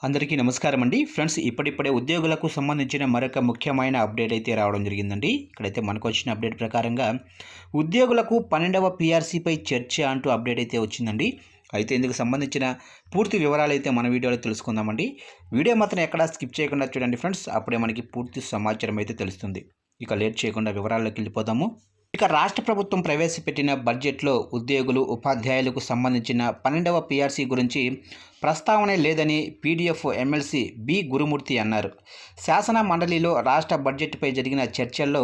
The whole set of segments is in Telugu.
అందరికీ నమస్కారం అండి ఫ్రెండ్స్. ఇప్పుడిప్పుడే ఉద్యోగులకు సంబంధించిన మరొక ముఖ్యమైన అప్డేట్ అయితే రావడం జరిగిందండి. ఇక్కడైతే మనకు వచ్చిన అప్డేట్ ప్రకారంగా ఉద్యోగులకు 12వ పీఆర్సీపై చర్చ అంటూ అప్డేట్ అయితే వచ్చిందండి. అయితే ఇందుకు సంబంధించిన పూర్తి వివరాలు అయితే మన వీడియోలో తెలుసుకుందామండి. వీడియో మాత్రం ఎక్కడా స్కిప్ చేయకుండా చూడండి ఫ్రెండ్స్, అప్పుడే మనకి పూర్తి సమాచారం అయితే తెలుస్తుంది. ఇక లేట్ చేయకుండా వివరాల్లోకి వెళ్ళిపోదాము. ఇక రాష్ట్ర ప్రభుత్వం ప్రవేశపెట్టిన బడ్జెట్లో ఉద్యోగులు ఉపాధ్యాయులకు సంబంధించిన 12వ పీఆర్సీ గురించి ప్రస్తావనే లేదని పీడీఎఫ్ ఎమ్మెల్సీ బి గురుమూర్తి అన్నారు. శాసన మండలిలో రాష్ట్ర బడ్జెట్పై జరిగిన చర్చల్లో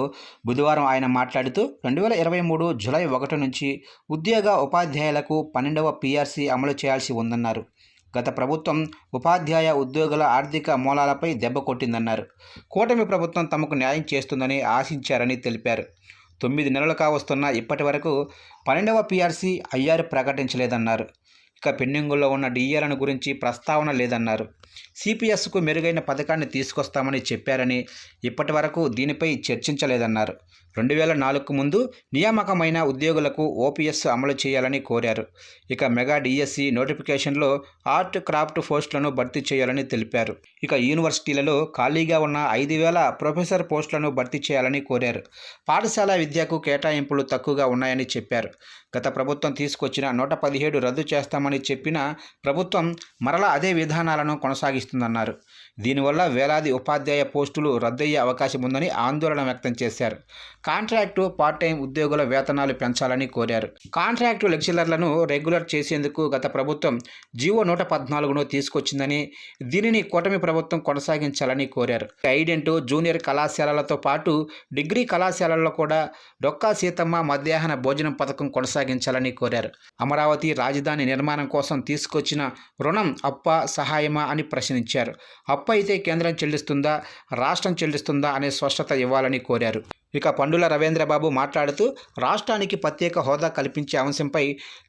బుధవారం ఆయన మాట్లాడుతూ 2023 జూలై 1 నుంచి ఉద్యోగ ఉపాధ్యాయులకు 12వ పీఆర్సీ అమలు చేయాల్సి ఉందన్నారు. గత ప్రభుత్వం ఉపాధ్యాయ ఉద్యోగుల ఆర్థిక మూలాలపై దెబ్బ కొట్టిందన్నారు. కూటమి ప్రభుత్వం తమకు న్యాయం చేస్తుందని ఆశించారని తెలిపారు. 9 నెలలు కావస్తున్నా ఇప్పటి వరకు 12వ పీఆర్సీ ఐఆర్ ప్రకటించలేదన్నారు. ఇక పెండింగుల్లో ఉన్న డిఏలను గురించి ప్రస్తావన లేదన్నారు. సిపిఎస్కు మెరుగైన పథకాన్ని తీసుకొస్తామని చెప్పారని ఇప్పటి వరకు దీనిపై చర్చించలేదన్నారు. 2004కు ముందు నియామకమైన ఉద్యోగులకు ఓపీఎస్ అమలు చేయాలని కోరారు. ఇక మెగా డిఎస్సి నోటిఫికేషన్లో ఆర్ట్ క్రాఫ్ట్ పోస్టులను భర్తీ చేయాలని తెలిపారు. ఇక యూనివర్సిటీలలో ఖాళీగా ఉన్న 5,000 ప్రొఫెసర్ పోస్టులను భర్తీ చేయాలని కోరారు. పాఠశాల విద్యకు కేటాయింపులు తక్కువగా ఉన్నాయని చెప్పారు. గత ప్రభుత్వం తీసుకొచ్చిన 117 రద్దు చేస్తామని చెప్పిన ప్రభుత్వం మరలా అదే విధానాలను కొనసాగిస్తుందన్నారు. దీనివల్ల వేలాది ఉపాధ్యాయ పోస్టులు రద్దయ్యే అవకాశం ఉందని ఆందోళన వ్యక్తం చేశారు. కాంట్రాక్టు పార్ట్ టైం ఉద్యోగుల వేతనాలు పెంచాలని కోరారు. కాంట్రాక్టు లెక్చరర్లను రెగ్యులర్ చేసేందుకు గత ప్రభుత్వం జీవో 114ను తీసుకొచ్చిందని, దీనిని కూటమి ప్రభుత్వం కొనసాగించాలని కోరారు. ఐడెంటు జూనియర్ కళాశాలలతో పాటు డిగ్రీ కళాశాలల్లో కూడా డొక్కా సీతమ్మ మధ్యాహ్న భోజనం పథకం కొనసాగించాలని కోరారు. అమరావతి రాజధాని నిర్మాణం కోసం తీసుకొచ్చిన రుణం అప్ప సహాయమా అని ప్రశ్నించారు. అప్పు అయితే కేంద్రం చెల్లిస్తుందా, రాష్ట్రం చెల్లిస్తుందా అనే స్పష్టత ఇవ్వాలని కోరారు. ఇక పండుల రవీంద్రబాబు మాట్లాడుతూ రాష్ట్రానికి ప్రత్యేక హోదా కల్పించే అంశంపై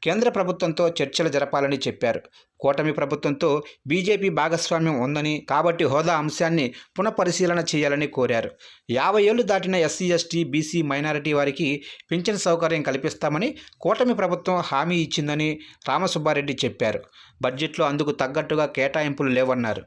కేంద్ర ప్రభుత్వంతో చర్చలు జరపాలని చెప్పారు. కూటమి ప్రభుత్వంతో బీజేపీ భాగస్వామ్యం ఉందని, కాబట్టి హోదా అంశాన్ని పునఃపరిశీలన చేయాలని కోరారు. 50 ఏళ్లు దాటిన ఎస్సీ ఎస్టీ బీసీ మైనారిటీ వారికి పింఛన్ సౌకర్యం కల్పిస్తామని కూటమి ప్రభుత్వం హామీ ఇచ్చిందని రామసుబ్బారెడ్డి చెప్పారు. బడ్జెట్లో అందుకు తగ్గట్టుగా కేటాయింపులు లేవన్నారు.